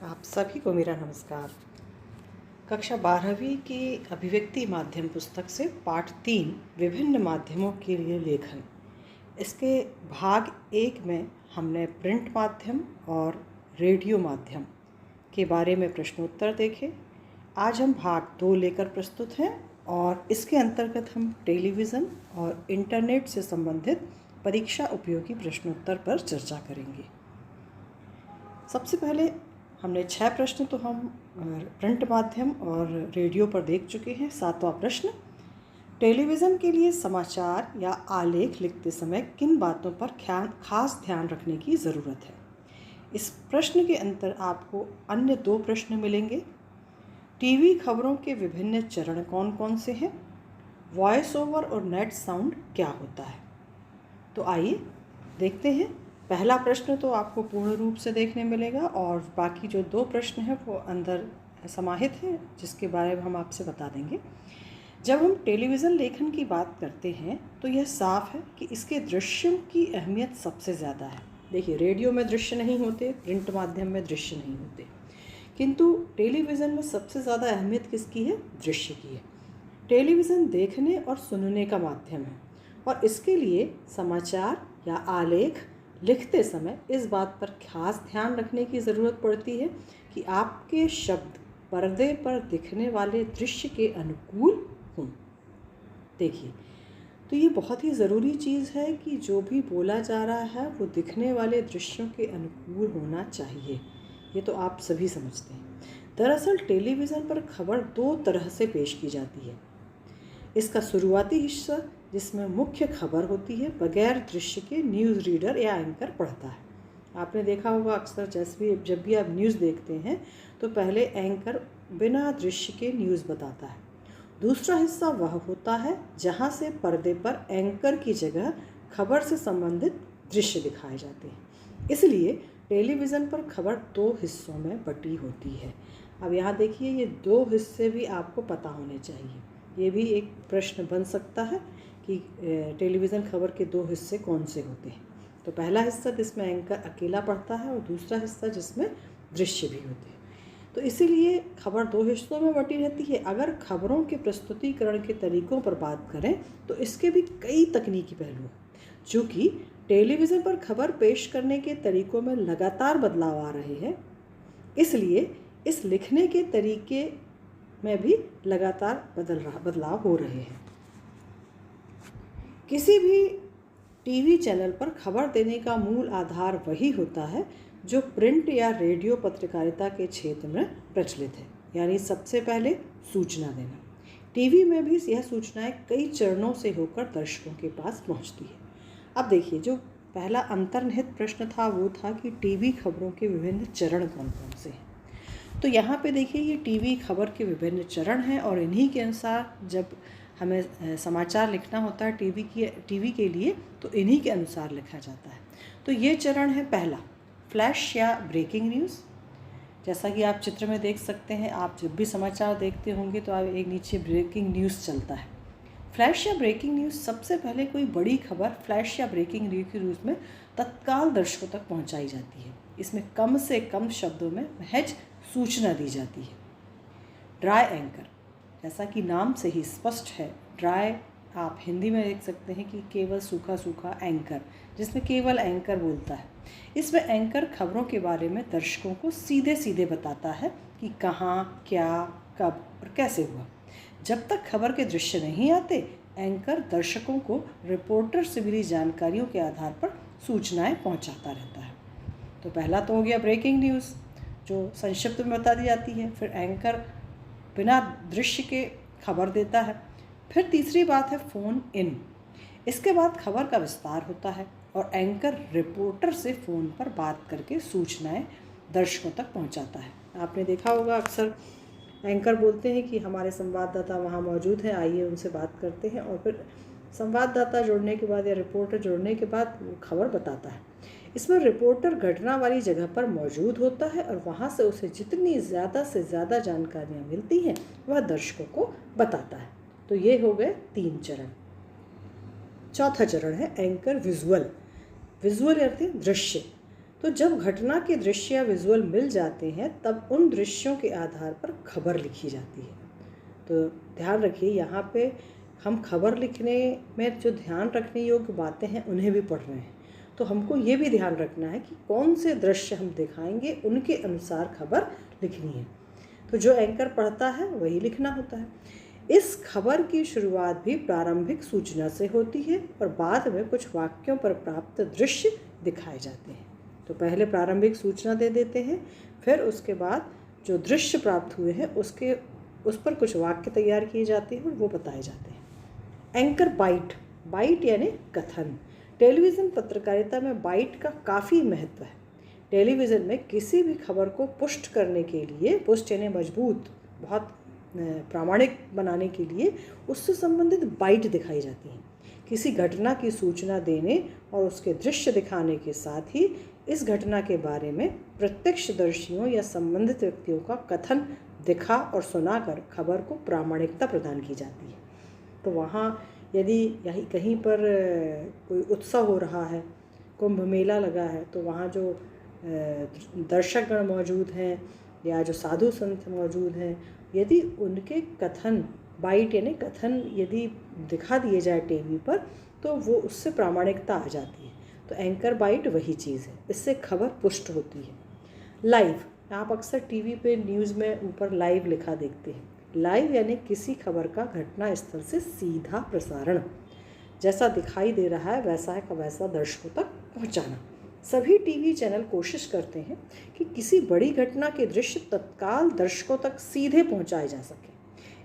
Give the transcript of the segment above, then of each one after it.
आप सभी को मेरा नमस्कार। कक्षा 12वीं की अभिव्यक्ति माध्यम पुस्तक से पाठ 3 विभिन्न माध्यमों के लिए लेखन। इसके भाग 1 में हमने प्रिंट माध्यम और रेडियो माध्यम के बारे में प्रश्नोत्तर देखे। आज हम भाग 2 लेकर प्रस्तुत हैं और इसके अंतर्गत हम टेलीविज़न और इंटरनेट से संबंधित परीक्षा उपयोगी प्रश्नोत्तर पर चर्चा करेंगे। सबसे पहले हमने 6 प्रश्न तो हम प्रिंट माध्यम और रेडियो पर देख चुके हैं। 7वां प्रश्न, टेलीविज़न के लिए समाचार या आलेख लिखते समय किन बातों पर खास ध्यान रखने की ज़रूरत है। इस प्रश्न के अंतर आपको अन्य 2 प्रश्न मिलेंगे। टीवी खबरों के विभिन्न चरण कौन कौन से हैं, वॉइस ओवर और नेट साउंड क्या होता है। तो आइए देखते हैं। पहला प्रश्न तो आपको पूर्ण रूप से देखने मिलेगा और बाकी जो 2 प्रश्न हैं वो अंदर समाहित हैं, जिसके बारे में हम आपसे बता देंगे। जब हम टेलीविज़न लेखन की बात करते हैं तो यह साफ है कि इसके दृश्यों की अहमियत सबसे ज़्यादा है। देखिए, रेडियो में दृश्य नहीं होते, प्रिंट माध्यम में दृश्य नहीं होते, किंतु टेलीविज़न में सबसे ज़्यादा अहमियत किसकी है? दृश्य की है। टेलीविज़न देखने और सुनने का माध्यम है और इसके लिए समाचार या आलेख लिखते समय इस बात पर खास ध्यान रखने की ज़रूरत पड़ती है कि आपके शब्द पर्दे पर दिखने वाले दृश्य के अनुकूल हों। देखिए, तो ये बहुत ही ज़रूरी चीज़ है कि जो भी बोला जा रहा है वो दिखने वाले दृश्यों के अनुकूल होना चाहिए। ये तो आप सभी समझते हैं। दरअसल टेलीविज़न पर खबर 2 तरह से पेश की जाती है। इसका शुरुआती हिस्सा, जिसमें मुख्य खबर होती है, बगैर दृश्य के न्यूज़ रीडर या एंकर पढ़ता है। आपने देखा होगा अक्सर जब भी आप न्यूज़ देखते हैं तो पहले एंकर बिना दृश्य के न्यूज़ बताता है। दूसरा हिस्सा वह होता है जहां से पर्दे पर एंकर की जगह खबर से संबंधित दृश्य दिखाए जाते हैं। इसलिए टेलीविज़न पर खबर 2 हिस्सों में बटी होती है। अब यहाँ देखिए, ये 2 हिस्से भी आपको पता होने चाहिए। ये भी एक प्रश्न बन सकता है कि टेलीविज़न खबर के 2 हिस्से कौन से होते हैं। तो पहला हिस्सा जिसमें एंकर अकेला पढ़ता है और दूसरा हिस्सा जिसमें दृश्य भी होते हैं। तो इसीलिए खबर 2 हिस्सों में बटी रहती है। अगर खबरों के प्रस्तुतिकरण के तरीकों पर बात करें तो इसके भी कई तकनीकी पहलू हैं। चूँकि टेलीविज़न पर खबर पेश करने के तरीकों में लगातार बदलाव आ रहे हैं, इसलिए इस लिखने के तरीके में भी लगातार बदलाव हो रहे हैं। किसी भी टीवी चैनल पर खबर देने का मूल आधार वही होता है जो प्रिंट या रेडियो पत्रकारिता के क्षेत्र में प्रचलित है, यानी सबसे पहले सूचना देना। टीवी में भी यह सूचनाएं कई चरणों से होकर दर्शकों के पास पहुंचती है। अब देखिए, जो पहला अंतर्निहित प्रश्न था वो था कि टीवी खबरों के विभिन्न चरण कौन कौन से हैं। तो यहाँ पे देखिए, ये टीवी खबर के विभिन्न चरण हैं और इन्हीं के अनुसार जब हमें समाचार लिखना होता है टीवी के लिए, तो इन्हीं के अनुसार लिखा जाता है। तो ये चरण है पहला, फ्लैश या ब्रेकिंग न्यूज़। जैसा कि आप चित्र में देख सकते हैं, आप जब भी समाचार देखते होंगे तो आप एक नीचे ब्रेकिंग न्यूज़ चलता है। फ्लैश या ब्रेकिंग न्यूज़, सबसे पहले कोई बड़ी खबर फ्लैश या ब्रेकिंग न्यूज़ के रूप में तत्काल दर्शकों तक पहुँचाई जाती है। इसमें कम से कम शब्दों में महज सूचना दी जाती है। ड्राई एंकर, जैसा कि नाम से ही स्पष्ट है, ड्राई आप हिंदी में देख सकते हैं कि केवल सूखा सूखा एंकर, जिसमें केवल एंकर बोलता है। इसमें एंकर खबरों के बारे में दर्शकों को सीधे सीधे बताता है कि कहाँ, क्या, कब और कैसे हुआ। जब तक खबर के दृश्य नहीं आते, एंकर दर्शकों को रिपोर्टर से मिली जानकारियों के आधार पर सूचनाएं पहुंचाता रहता है। तो पहला तो हो गया ब्रेकिंग न्यूज़, जो संक्षिप्त में बता दी जाती है। फिर एंकर बिना दृश्य के खबर देता है। फिर तीसरी बात है फ़ोन इन। इसके बाद खबर का विस्तार होता है और एंकर रिपोर्टर से फ़ोन पर बात करके सूचनाएं दर्शकों तक पहुंचाता है। आपने देखा होगा अक्सर एंकर बोलते हैं कि हमारे संवाददाता वहां मौजूद हैं, आइए उनसे बात करते हैं, और फिर संवाददाता जुड़ने के बाद या रिपोर्टर जुड़ने के बाद वो खबर बताता है। इसमें रिपोर्टर घटना वाली जगह पर मौजूद होता है और वहाँ से उसे जितनी ज़्यादा से ज़्यादा जानकारियाँ मिलती हैं वह दर्शकों को बताता है। तो ये हो गए 3 चरण। चौथा चरण है एंकर विजुअल। विजुअल अर्थ दृश्य। तो जब घटना के दृश्य या विजुअल मिल जाते हैं तब उन दृश्यों के आधार पर खबर लिखी जाती है। तो ध्यान रखिए, यहाँ पे हम खबर लिखने में जो ध्यान रखने योग्य बातें हैं उन्हें भी पढ़ रहे हैं। तो हमको ये भी ध्यान रखना है कि कौन से दृश्य हम दिखाएंगे उनके अनुसार खबर लिखनी है। तो जो एंकर पढ़ता है वही लिखना होता है। इस खबर की शुरुआत भी प्रारंभिक सूचना से होती है और बाद में कुछ वाक्यों पर प्राप्त दृश्य दिखाए जाते हैं। तो पहले प्रारंभिक सूचना दे देते हैं, फिर उसके बाद जो दृश्य प्राप्त हुए हैं उस पर कुछ वाक्य तैयार किए जाते हैं और वो बताए जाते हैं। एंकर बाइट यानी कथन। टेलीविज़न पत्रकारिता में बाइट का काफ़ी महत्व है। टेलीविज़न में किसी भी खबर को पुष्ट करने के लिए, पुष्ट यानी मजबूत, बहुत प्रामाणिक बनाने के लिए उससे संबंधित बाइट दिखाई जाती हैं। किसी घटना की सूचना देने और उसके दृश्य दिखाने के साथ ही इस घटना के बारे में प्रत्यक्षदर्शियों या संबंधित व्यक्तियों का कथन दिखा और सुनाकर खबर को प्रामाणिकता प्रदान की जाती है। तो वहाँ यदि यही कहीं पर कोई उत्सव हो रहा है, कुंभ मेला लगा है, तो वहाँ जो दर्शकगण मौजूद हैं या जो साधु संत मौजूद हैं, यदि उनके कथन, बाइट यानी कथन यदि दिखा दिए जाए टीवी पर, तो वो उससे प्रामाणिकता आ जाती है। तो एंकर बाइट वही चीज़ है, इससे खबर पुष्ट होती है। लाइव, आप अक्सर टीवी पे न्यूज़ में ऊपर लाइव लिखा देखते हैं। लाइव यानी किसी खबर का घटना स्थल से सीधा प्रसारण, जैसा दिखाई दे रहा है वैसा का वैसा दर्शकों तक पहुंचाना। सभी टीवी चैनल कोशिश करते हैं कि किसी बड़ी घटना के दृश्य तत्काल दर्शकों तक सीधे पहुंचाए जा सके।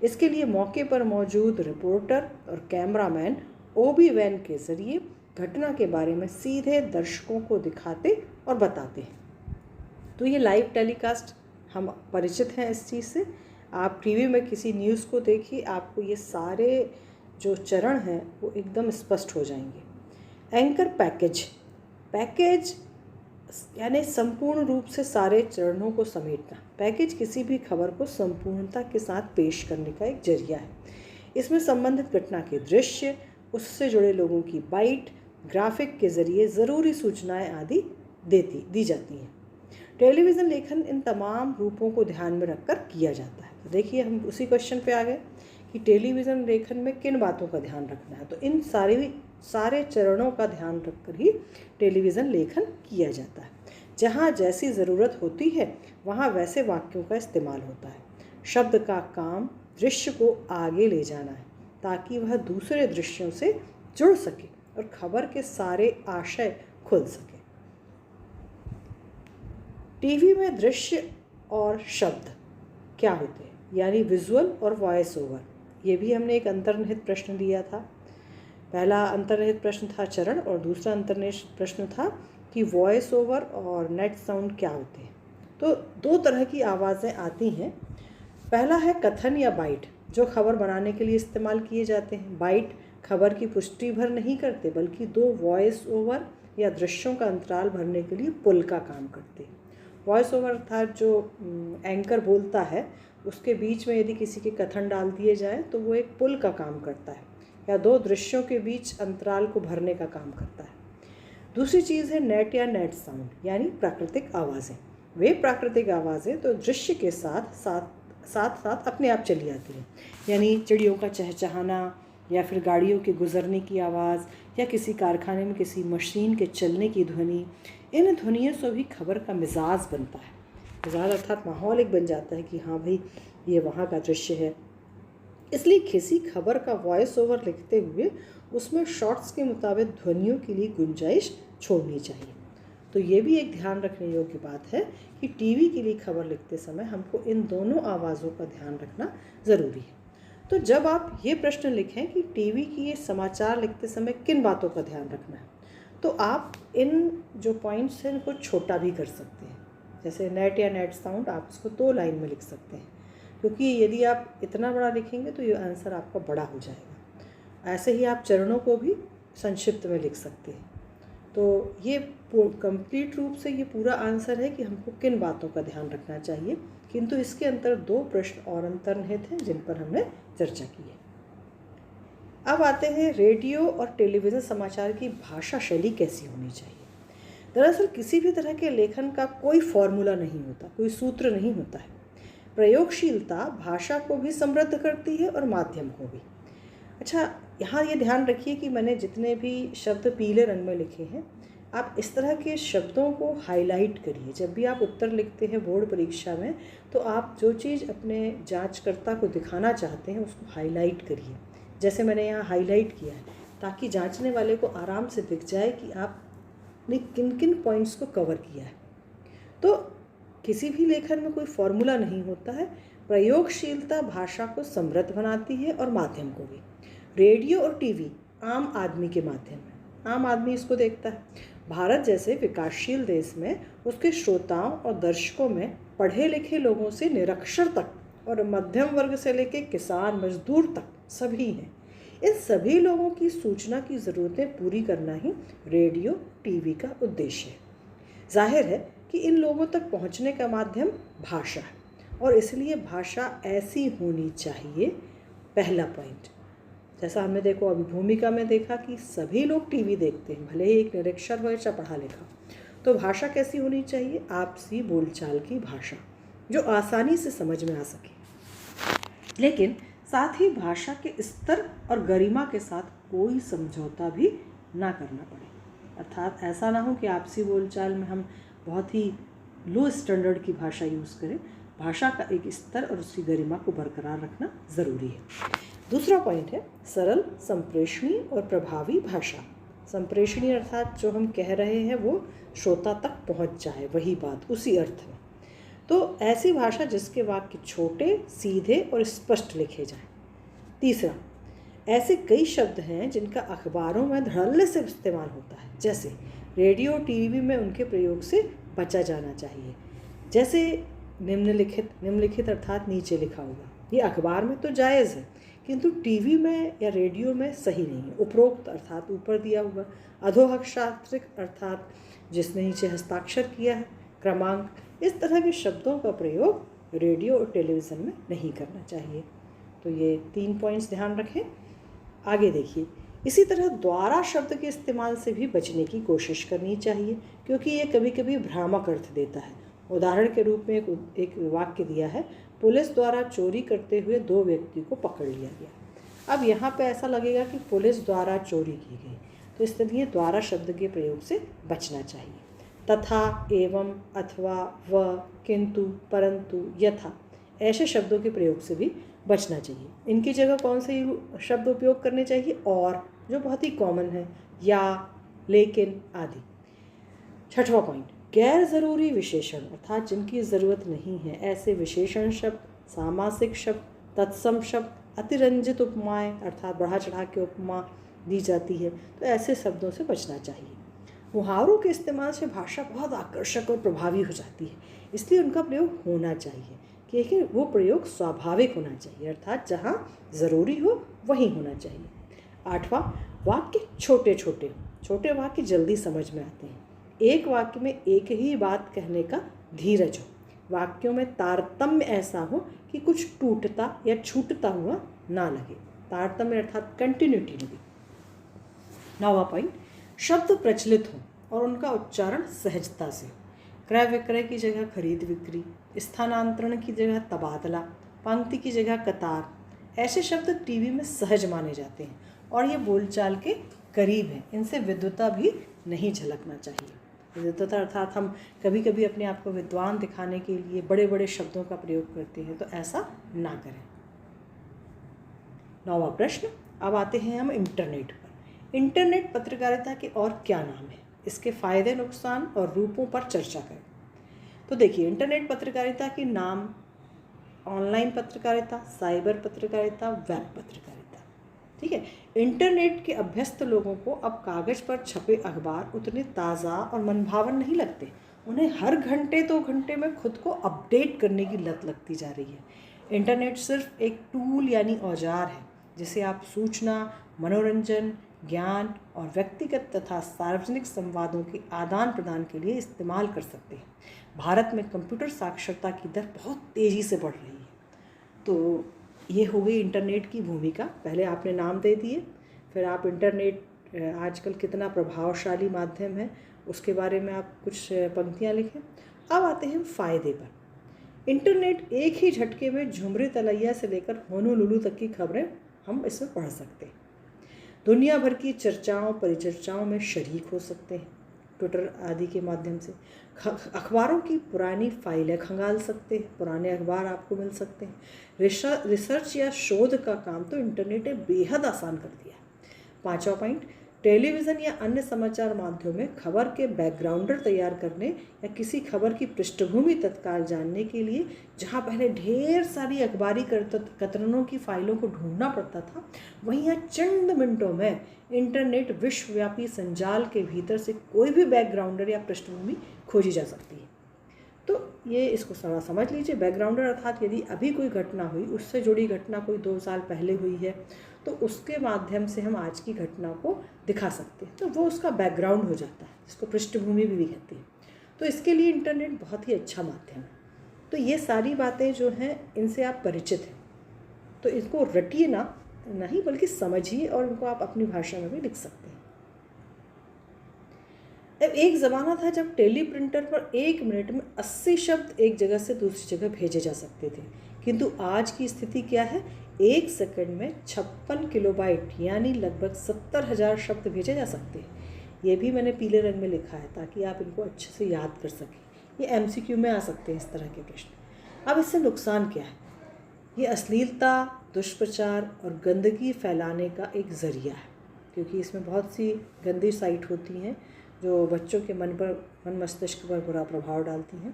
इसके लिए मौके पर मौजूद रिपोर्टर और कैमरामैन ओबी वैन के जरिए घटना के बारे में सीधे दर्शकों को दिखाते और बताते हैं। तो ये लाइव टेलीकास्ट, हम परिचित हैं इस चीज़ से। आप टीवी में किसी न्यूज़ को देखिए, आपको ये सारे जो चरण हैं वो एकदम स्पष्ट हो जाएंगे। एंकर पैकेज यानी संपूर्ण रूप से सारे चरणों को समेटना। पैकेज किसी भी खबर को संपूर्णता के साथ पेश करने का एक जरिया है। इसमें संबंधित घटना के दृश्य, उससे जुड़े लोगों की बाइट, ग्राफिक के जरिए ज़रूरी सूचनाएं आदि दी जाती हैं। टेलीविज़न लेखन इन तमाम रूपों को ध्यान में रखकर किया जाता है। तो देखिए, हम उसी क्वेश्चन पे आ गए कि टेलीविज़न लेखन में किन बातों का ध्यान रखना है। तो इन सारे चरणों का ध्यान रखकर ही टेलीविज़न लेखन किया जाता है। जहाँ जैसी ज़रूरत होती है वहाँ वैसे वाक्यों का इस्तेमाल होता है। शब्द का काम दृश्य को आगे ले जाना है ताकि वह दूसरे दृश्यों से जुड़ सके और खबर के सारे आशय खुल सके। टीवी में दृश्य और शब्द क्या होते हैं, यानी विजुअल और वॉइस ओवर। ये भी हमने एक अंतर्निहित प्रश्न दिया था। पहला अंतर्निहित प्रश्न था चरण और दूसरा अंतर्निहित प्रश्न था कि वॉइस ओवर और नेट साउंड क्या होते हैं। तो दो तरह की आवाज़ें आती हैं। पहला है कथन या बाइट, जो खबर बनाने के लिए इस्तेमाल किए जाते हैं। बाइट खबर की पुष्टि भर नहीं करते बल्कि दो वॉइस ओवर या दृश्यों का अंतराल भरने के लिए पुल का काम करते हैं। वॉइस ओवर अर्थात जो एंकर बोलता है उसके बीच में यदि किसी के कथन डाल दिए जाए तो वो एक पुल का काम करता है या दो दृश्यों के बीच अंतराल को भरने का काम करता है। दूसरी चीज़ है नेट या नेट साउंड, यानी प्राकृतिक आवाज़ें। वे प्राकृतिक आवाज़ें तो दृश्य के साथ अपने आप चली आती हैं, यानी चिड़ियों का चहचहाना या फिर गाड़ियों के गुजरने की आवाज़ या किसी कारखाने में किसी मशीन के चलने की ध्वनि। इन ध्वनियों से भी खबर का मिजाज बनता है। मिजाज अर्थात माहौल एक बन जाता है कि हाँ भाई ये वहाँ का दृश्य है। इसलिए किसी खबर का वॉइस ओवर लिखते हुए उसमें शॉर्ट्स के मुताबिक ध्वनियों के लिए गुंजाइश छोड़नी चाहिए। तो ये भी एक ध्यान रखने योग्य बात है कि टीवी के लिए खबर लिखते समय हमको इन दोनों आवाज़ों का ध्यान रखना ज़रूरी है। तो जब आप ये प्रश्न लिखें कि टीवी की ये समाचार लिखते समय किन बातों का ध्यान रखना है, तो आप इन जो पॉइंट्स हैं इनको छोटा भी कर सकते हैं। जैसे नेट या नेट साउंड, आप इसको 2 लाइन में लिख सकते हैं, क्योंकि यदि आप इतना बड़ा लिखेंगे तो ये आंसर आपका बड़ा हो जाएगा। ऐसे ही आप चरणों को भी संक्षिप्त में लिख सकते हैं। तो ये कंप्लीट रूप से ये पूरा आंसर है कि हमको किन बातों का ध्यान रखना चाहिए, किंतु इसके अंतर 2 प्रश्न और अंतर्निहित हैं जिन पर हमने चर्चा की है। अब आते हैं रेडियो और टेलीविज़न समाचार की भाषा शैली कैसी होनी चाहिए। दरअसल किसी भी तरह के लेखन का कोई फॉर्मूला नहीं होता, कोई सूत्र नहीं होता है। प्रयोगशीलता भाषा को भी समृद्ध करती है और माध्यम को भी। अच्छा, यहाँ ये ध्यान रखिए कि मैंने जितने भी शब्द पीले रंग में लिखे हैं, आप इस तरह के शब्दों को हाईलाइट करिए। जब भी आप उत्तर लिखते हैं बोर्ड परीक्षा में, तो आप जो चीज़ अपने जांचकर्ता को दिखाना चाहते हैं उसको हाईलाइट करिए। जैसे मैंने यहाँ हाईलाइट किया है, ताकि जांचने वाले को आराम से दिख जाए कि आपने किन किन पॉइंट्स को कवर किया है। तो किसी भी लेखन में कोई फॉर्मूला नहीं होता है। प्रयोगशीलता भाषा को समृद्ध बनाती है और माध्यम को भी। रेडियो और टीवी आम आदमी के माध्यम है, आम आदमी इसको देखता है। भारत जैसे विकासशील देश में उसके श्रोताओं और दर्शकों में पढ़े लिखे लोगों से निरक्षर तक और मध्यम वर्ग से लेकर किसान मजदूर तक सभी हैं। इन सभी लोगों की सूचना की ज़रूरतें पूरी करना ही रेडियो टीवी का उद्देश्य है। जाहिर है कि इन लोगों तक पहुंचने का माध्यम भाषा है, और इसलिए भाषा ऐसी होनी चाहिए। पहला पॉइंट, जैसा हमने देखो अभी भूमिका में देखा कि सभी लोग टीवी देखते हैं, भले ही एक निरक्षर हो या पढ़ा लिखा। तो भाषा कैसी होनी चाहिए? आपसी बोलचाल की भाषा, जो आसानी से समझ में आ सके, लेकिन साथ ही भाषा के स्तर और गरिमा के साथ कोई समझौता भी ना करना पड़े। अर्थात ऐसा ना हो कि आपसी बोलचाल में हम बहुत ही लो स्टैंडर्ड की भाषा यूज़ करें। भाषा का एक स्तर और उसकी गरिमा को बरकरार रखना ज़रूरी है। दूसरा पॉइंट है सरल, संप्रेषणीय और प्रभावी भाषा। संप्रेषणीय अर्थात जो हम कह रहे हैं वो श्रोता तक पहुंच जाए, वही बात उसी अर्थ में। तो ऐसी भाषा जिसके वाक्य छोटे, सीधे और स्पष्ट लिखे जाएं। तीसरा, ऐसे कई शब्द हैं जिनका अखबारों में धड़ल्ले से इस्तेमाल होता है, जैसे रेडियो टीवी में उनके प्रयोग से बचा जाना चाहिए। जैसे निम्नलिखित अर्थात नीचे लिखा होगा, ये अखबार में तो जायज़ है किंतु टीवी में या रेडियो में सही नहीं है। उपरोक्त अर्थात ऊपर दिया हुआ, अधोहस्ताक्षरित अर्थात जिसने नीचे हस्ताक्षर किया है, क्रमांक, इस तरह के शब्दों का प्रयोग रेडियो और टेलीविज़न में नहीं करना चाहिए। तो ये 3 पॉइंट्स ध्यान रखें। आगे देखिए, इसी तरह द्वारा शब्द के इस्तेमाल से भी बचने की कोशिश करनी चाहिए, क्योंकि ये कभी कभी भ्रामक अर्थ देता है। उदाहरण के रूप में एक वाक्य दिया है, पुलिस द्वारा चोरी करते हुए 2 व्यक्ति को पकड़ लिया गया। अब यहाँ पे ऐसा लगेगा कि पुलिस द्वारा चोरी की गई, तो इसलिए द्वारा शब्द के प्रयोग से बचना चाहिए। तथा, एवं, अथवा, व, किंतु, परंतु, यथा, ऐसे शब्दों के प्रयोग से भी बचना चाहिए। इनकी जगह कौन से शब्द उपयोग करने चाहिए? और, जो बहुत ही कॉमन है, या, लेकिन आदि। छठवां पॉइंट, गैर ज़रूरी विशेषण अर्थात जिनकी ज़रूरत नहीं है, ऐसे विशेषण शब्द, सामासिक शब्द, तत्सम शब्द, अतिरंजित उपमाएँ अर्थात बढ़ा चढ़ा के उपमा दी जाती है, तो ऐसे शब्दों से बचना चाहिए। मुहावरों के इस्तेमाल से भाषा बहुत आकर्षक और प्रभावी हो जाती है, इसलिए उनका प्रयोग होना चाहिए, क्योंकि वो प्रयोग स्वाभाविक होना चाहिए, अर्थात जहाँ ज़रूरी हो वहीं होना चाहिए। आठवां, वाक्य छोटे वाक्य जल्दी समझ में आते हैं। एक वाक्य में एक ही बात कहने का धीरज हो। वाक्यों में तारतम्य ऐसा हो कि कुछ टूटता या छूटता हुआ ना लगे। तारतम्य अर्थात कंटिन्यूटी लगे। 9वां पॉइंट, शब्द प्रचलित हों और उनका उच्चारण सहजता से। क्रय विक्रय की जगह खरीद बिक्री, स्थानांतरण की जगह तबादला, पंक्ति की जगह कतार, ऐसे शब्द टीवी में सहज माने जाते हैं और ये बोलचाल के करीब हैं। इनसे विद्वता भी नहीं झलकना चाहिए। विद्वता अर्थात हम कभी कभी अपने आप को विद्वान दिखाने के लिए बड़े बड़े शब्दों का प्रयोग करते हैं, तो ऐसा ना करें। 9वां प्रश्न, अब आते हैं हम इंटरनेट पर। इंटरनेट पत्रकारिता के और क्या नाम है? इसके फ़ायदे, नुकसान और रूपों पर चर्चा करें। तो देखिए, इंटरनेट पत्रकारिता के नाम ऑनलाइन पत्रकारिता, साइबर पत्रकारिता, वेब पत्रकारिता। ठीक है, इंटरनेट के अभ्यस्त लोगों को अब कागज़ पर छपे अखबार उतने ताज़ा और मनभावन नहीं लगते। उन्हें हर घंटे 2 घंटे में खुद को अपडेट करने की लत लगती जा रही है। इंटरनेट सिर्फ एक टूल यानी औजार है जिसे आप सूचना, मनोरंजन, ज्ञान और व्यक्तिगत तथा सार्वजनिक संवादों के आदान प्रदान के लिए इस्तेमाल कर सकते हैं। भारत में कंप्यूटर साक्षरता की दर बहुत तेज़ी से बढ़ रही है। तो ये हो गई इंटरनेट की भूमिका। पहले आपने नाम दे दिए, फिर आप इंटरनेट आजकल कितना प्रभावशाली माध्यम है उसके बारे में आप कुछ पंक्तियाँ लिखें। अब आते हैं फ़ायदे पर। इंटरनेट एक ही झटके में झुमरी तलैया से लेकर होनोलुलु तक की खबरें हम इसमें पढ़ सकते हैं। दुनिया भर की चर्चाओं परिचर्चाओं में शरीक हो सकते हैं। ट्विटर आदि के माध्यम से अखबारों की पुरानी फाइलें खंगाल सकते हैं, पुराने अखबार आपको मिल सकते हैं। रिसर्च या शोध का काम तो इंटरनेट ने बेहद आसान कर दिया है। 5वां पॉइंट, टेलीविज़न या अन्य समाचार माध्यमों में खबर के बैकग्राउंडर तैयार करने या किसी खबर की पृष्ठभूमि तत्काल जानने के लिए जहां पहले ढेर सारी अखबारी कतरनों की फाइलों को ढूंढना पड़ता था, वहीं यहाँ चंद मिनटों में इंटरनेट विश्वव्यापी संजाल के भीतर से कोई भी बैकग्राउंडर या पृष्ठभूमि खोजी जा सकती है। तो ये इसको थोड़ा समझ लीजिए। बैकग्राउंडर अर्थात यदि अभी कोई घटना हुई, उससे जुड़ी घटना कोई 2 साल पहले हुई है, तो उसके माध्यम से हम आज की घटना को दिखा सकते हैं, तो वो उसका बैकग्राउंड हो जाता है, जिसको पृष्ठभूमि भी कहते हैं। तो इसके लिए इंटरनेट बहुत ही अच्छा माध्यम है। तो ये सारी बातें जो हैं, इनसे आप परिचित हैं, तो इसको रटिए ना नहीं बल्कि समझिए और उनको आप अपनी भाषा में भी लिख सकते हैं। अब एक ज़माना था जब टेली प्रिंटर पर 1 मिनट में 80 शब्द एक जगह से दूसरी जगह भेजे जा सकते थे, किंतु आज की स्थिति क्या है? 1 सेकंड में 56 किलोबाइट यानी लगभग 70,000 शब्द भेजे जा सकते हैं। ये भी मैंने पीले रंग में लिखा है ताकि आप इनको अच्छे से याद कर सकें। ये MCQ में आ सकते हैं इस तरह के प्रश्न। अब इससे नुकसान क्या है? ये अश्लीलता, दुष्प्रचार और गंदगी फैलाने का एक ज़रिया है, क्योंकि इसमें बहुत सी गंदी साइट होती हैं जो बच्चों के मन मस्तिष्क पर बुरा प्रभाव डालती हैं।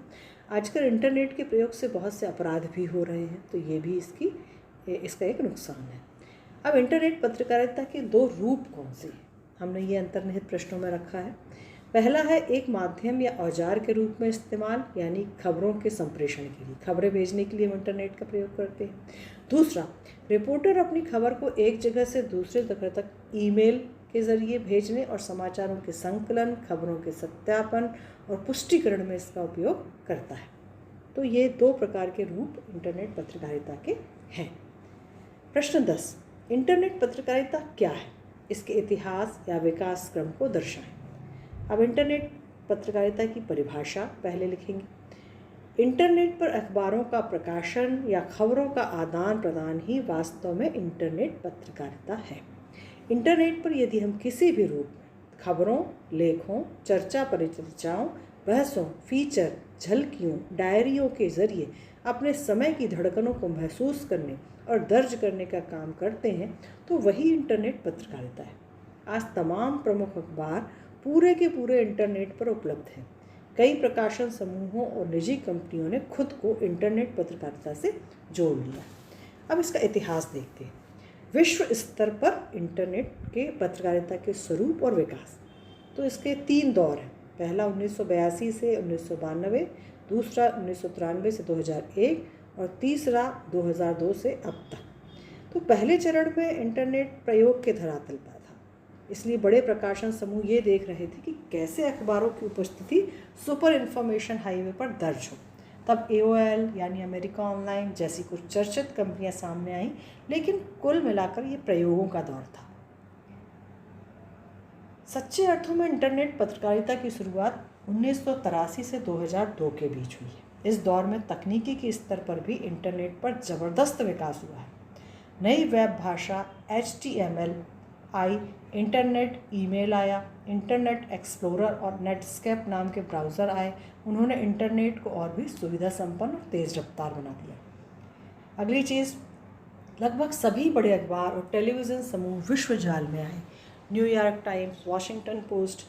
आजकल इंटरनेट के प्रयोग से बहुत से अपराध भी हो रहे हैं, तो ये भी इसका एक नुकसान है। अब इंटरनेट पत्रकारिता के 2 रूप कौन से हैं? हमने ये अंतर्निहित प्रश्नों में रखा है। पहला है एक माध्यम या औजार के रूप में इस्तेमाल, यानी खबरों के संप्रेषण के लिए, खबरें भेजने के लिए हम इंटरनेट का प्रयोग करते हैं। दूसरा, रिपोर्टर अपनी खबर को एक जगह से दूसरे जगह तक ईमेल के ज़रिए भेजने और समाचारों के संकलन, खबरों के सत्यापन और पुष्टिकरण में इसका उपयोग करता है। तो ये 2 प्रकार के रूप इंटरनेट पत्रकारिता के हैं। प्रश्न 10, इंटरनेट पत्रकारिता क्या है? इसके इतिहास या विकास क्रम को दर्शाएं। अब इंटरनेट पत्रकारिता की परिभाषा पहले लिखेंगे। इंटरनेट पर अखबारों का प्रकाशन या खबरों का आदान प्रदान ही वास्तव में इंटरनेट पत्रकारिता है। इंटरनेट पर यदि हम किसी भी रूप में खबरों, लेखों, चर्चा परिचर्चाओं, बहसों, फीचर, झलकियों, डायरियों के ज़रिए अपने समय की धड़कनों को महसूस करने और दर्ज करने का काम करते हैं, तो वही इंटरनेट पत्रकारिता है। आज तमाम प्रमुख अखबार पूरे के पूरे इंटरनेट पर उपलब्ध हैं। कई प्रकाशन समूहों और निजी कंपनियों ने खुद को इंटरनेट पत्रकारिता से जोड़ लिया। अब इसका इतिहास देखते हैं। विश्व स्तर पर इंटरनेट के पत्रकारिता के स्वरूप और विकास, तो इसके 3 दौर हैं। पहला 1982 से 1992, दूसरा 1993 से 2001 और तीसरा 2002 से अब तक। तो पहले चरण में इंटरनेट प्रयोग के धरातल पर था, इसलिए बड़े प्रकाशन समूह ये देख रहे थे कि कैसे अखबारों की उपस्थिति सुपर इन्फॉर्मेशन हाईवे पर दर्ज हो। तब AOL यानी अमेरिका ऑनलाइन जैसी कुछ चर्चित कंपनियां सामने आईं, लेकिन कुल मिलाकर ये प्रयोगों का दौर था। सच्चे अर्थों में इंटरनेट पत्रकारिता की शुरुआत 1983 से 2002 के बीच हुई है। इस दौर में तकनीकी के स्तर पर भी इंटरनेट पर ज़बरदस्त विकास हुआ है। नई वेब भाषा HTML आई, इंटरनेट ईमेल आया, इंटरनेट एक्सप्लोरर और नेटस्केप नाम के ब्राउज़र आए। उन्होंने इंटरनेट को और भी सुविधा संपन्न और तेज़ रफ्तार बना दिया। अगली चीज़, लगभग सभी बड़े अखबार और टेलीविज़न समूह विश्व जाल में आए। New York times, Washington post,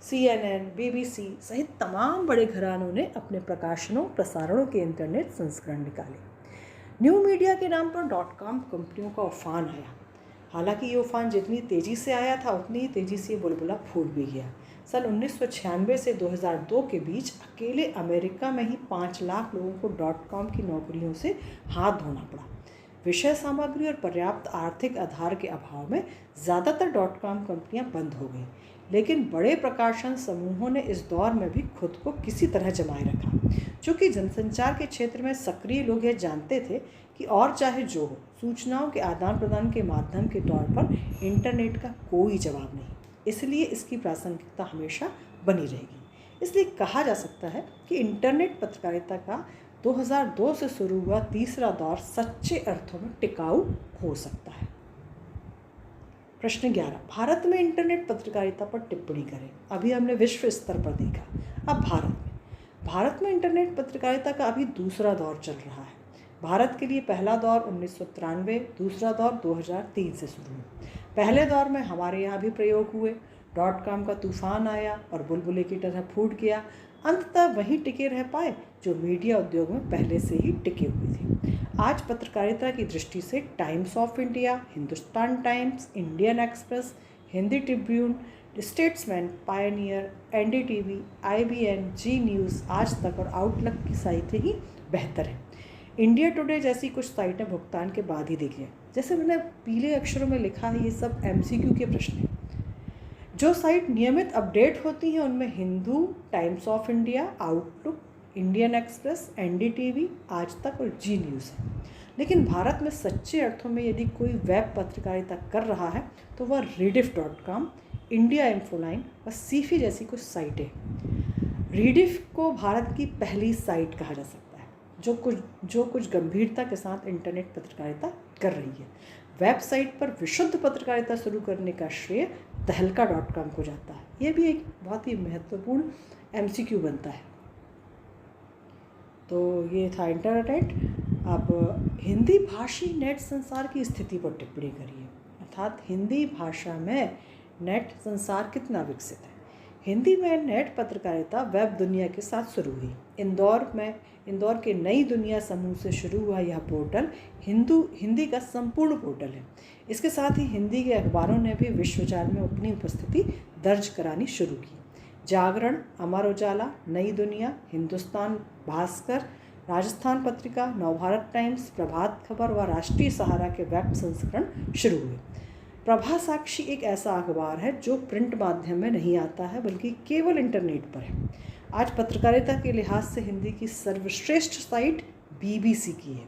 CNN, BBC सहित तमाम बड़े घरानों ने अपने प्रकाशनों प्रसारणों के इंटरनेट संस्करण निकाले। न्यू मीडिया के नाम पर .com कंपनियों का उफान आया। हालांकि ये उफान जितनी तेज़ी से आया था, उतनी ही तेज़ी से बुलबुला फूट भी गया। सन 1996 से 2002 के बीच अकेले अमेरिका में ही 5 लाख लोगों को .com की नौकरियों से हाथ धोना पड़ा। विषय सामग्री और पर्याप्त आर्थिक आधार के अभाव में ज़्यादातर .com कंपनियां बंद हो गई, लेकिन बड़े प्रकाशन समूहों ने इस दौर में भी खुद को किसी तरह जमाए रखा। चूँकि जनसंचार के क्षेत्र में सक्रिय लोग यह जानते थे कि और चाहे जो हो, सूचनाओं के आदान प्रदान के माध्यम के तौर पर इंटरनेट का कोई जवाब नहीं, इसलिए इसकी प्रासंगिकता हमेशा बनी रहेगी। इसलिए कहा जा सकता है कि इंटरनेट पत्रकारिता का 2002 से शुरू हुआ तीसरा दौर सच्चे अर्थों में टिकाऊ हो सकता है। प्रश्न 11, भारत में इंटरनेट पत्रकारिता पर टिप्पणी करें। अभी हमने विश्व स्तर पर देखा, अब भारत में इंटरनेट पत्रकारिता का अभी दूसरा दौर चल रहा है। भारत के लिए पहला दौर 1993, दूसरा दौर 2003 से शुरू हुआ। पहले दौर में हमारे यहाँ भी प्रयोग हुए, .com का तूफान आया और बुलबुले की तरह फूट गया। अंततः वहीं टिके रह पाए जो मीडिया उद्योग में पहले से ही टिके हुए थे। आज पत्रकारिता की दृष्टि से Times of India, Hindustan Times, Indian Express, Hindi Tribune, Statesman, Pioneer, NDTV, IBN, Zee News, Aaj Tak और आउटलुक की साइटें ही बेहतर हैं। इंडिया टुडे जैसी कुछ साइटें भुगतान के बाद ही देखिए। जैसे मैंने पीले अक्षरों में लिखा है, ये सब MCQ के प्रश्न हैं। जो साइट नियमित अपडेट होती हैं उनमें Hindu, times of India, outlook, Indian express, NDTV, आज तक और जी न्यूज़ है। लेकिन भारत में सच्चे अर्थों में यदि कोई वेब पत्रकारिता कर रहा है तो वह rediff.com, इंडिया इंफोलाइन व सीफी जैसी कुछ साइटें। रीडिफ को भारत की पहली साइट कहा जा सकता है जो कुछ गंभीरता के साथ इंटरनेट पत्रकारिता कर रही है। वेबसाइट पर विशुद्ध पत्रकारिता शुरू करने का श्रेय तहलका.com को जाता है। यह भी एक बहुत ही महत्वपूर्ण MCQ बनता है। तो ये था इंटरनेट। अब हिंदी भाषी नेट संसार की स्थिति पर टिप्पणी करिए, अर्थात हिंदी भाषा में नेट संसार कितना विकसित है। हिंदी में नेट पत्रकारिता वेब दुनिया के साथ शुरू हुई। इंदौर के नई दुनिया समूह से शुरू हुआ यह पोर्टल हिंदी का संपूर्ण पोर्टल है। इसके साथ ही हिंदी के अखबारों ने भी विश्वजाल में अपनी उपस्थिति दर्ज करानी शुरू की। जागरण, अमर उजाला, नई दुनिया, हिंदुस्तान भास्कर, राजस्थान पत्रिका, नवभारत टाइम्स, प्रभात खबर व राष्ट्रीय सहारा के वेब संस्करण शुरू हुए। प्रभा साक्षी एक ऐसा अखबार है जो प्रिंट माध्यम में नहीं आता है बल्कि केवल इंटरनेट पर है। आज पत्रकारिता के लिहाज से हिंदी की सर्वश्रेष्ठ साइट BBC की है।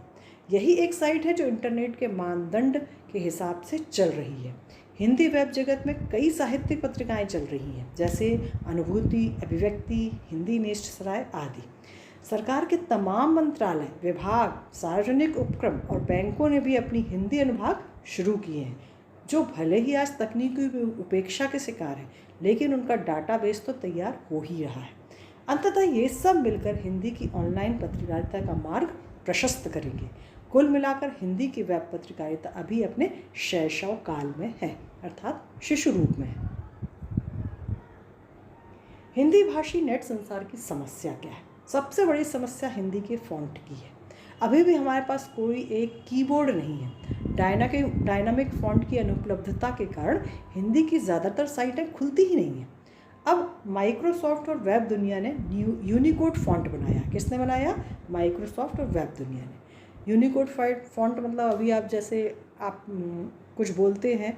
यही एक साइट है जो इंटरनेट के मानदंड के हिसाब से चल रही है। हिंदी वेब जगत में कई साहित्यिक पत्रिकाएं चल रही हैं, जैसे अनुभूति, अभिव्यक्ति, हिंदी नेस्ट सराय आदि। सरकार के तमाम मंत्रालय, विभाग, सार्वजनिक उपक्रम और बैंकों ने भी अपनी हिंदी अनुभाग शुरू किए हैं, जो भले ही आज तकनीकी उपेक्षा के शिकार है, लेकिन उनका डाटाबेस तो तैयार हो ही रहा है। अंततः ये सब मिलकर हिंदी की ऑनलाइन पत्रकारिता का मार्ग प्रशस्त करेंगे। कुल मिलाकर हिंदी की वेब पत्रकारिता अभी अपने शैशव काल में है, अर्थात शिशु रूप में है। हिंदी भाषी नेट संसार की समस्या क्या है? सबसे बड़ी समस्या हिंदी के फ़ॉन्ट की है। अभी भी हमारे पास कोई एक कीबोर्ड नहीं है। डायनामिक फ़ॉन्ट की अनुपलब्धता के कारण हिंदी की ज़्यादातर साइटें खुलती ही नहीं हैं। अब माइक्रोसॉफ्ट और वेब दुनिया ने यूनिकोड फ़ॉन्ट बनाया। किसने बनाया? माइक्रोसॉफ्ट और वेब दुनिया ने। यूनिकोड फ़ॉन्ट मतलब अभी आप जैसे आप कुछ बोलते हैं,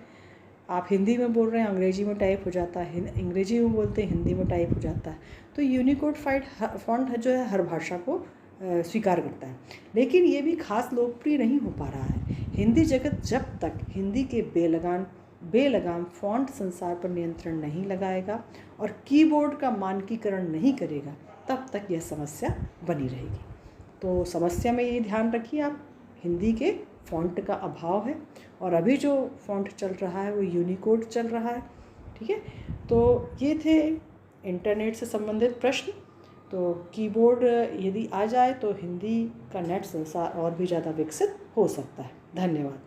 आप हिंदी में बोल रहे हैं, अंग्रेजी में टाइप हो जाता है, अंग्रेजी में बोलते हैं, हिंदी में टाइप हो जाता है। तो यूनिकोड फ़ॉन्ट जो है हर भाषा को स्वीकार करता है, लेकिन ये भी खास लोकप्रिय नहीं हो पा रहा है। हिंदी जगत जब तक हिंदी के बेलगाम फ़ॉन्ट संसार पर नियंत्रण नहीं लगाएगा और कीबोर्ड का मानकीकरण नहीं करेगा, तब तक यह समस्या बनी रहेगी। तो समस्या में ये ध्यान रखिए आप, हिंदी के फ़ॉन्ट का अभाव है और अभी जो फ़ॉन्ट चल रहा है वो यूनिकोड चल रहा है। ठीक है, तो ये थे इंटरनेट से संबंधित प्रश्न। तो कीबोर्ड यदि आ जाए तो हिंदी का नेट संसार और भी ज़्यादा विकसित हो सकता है। धन्यवाद।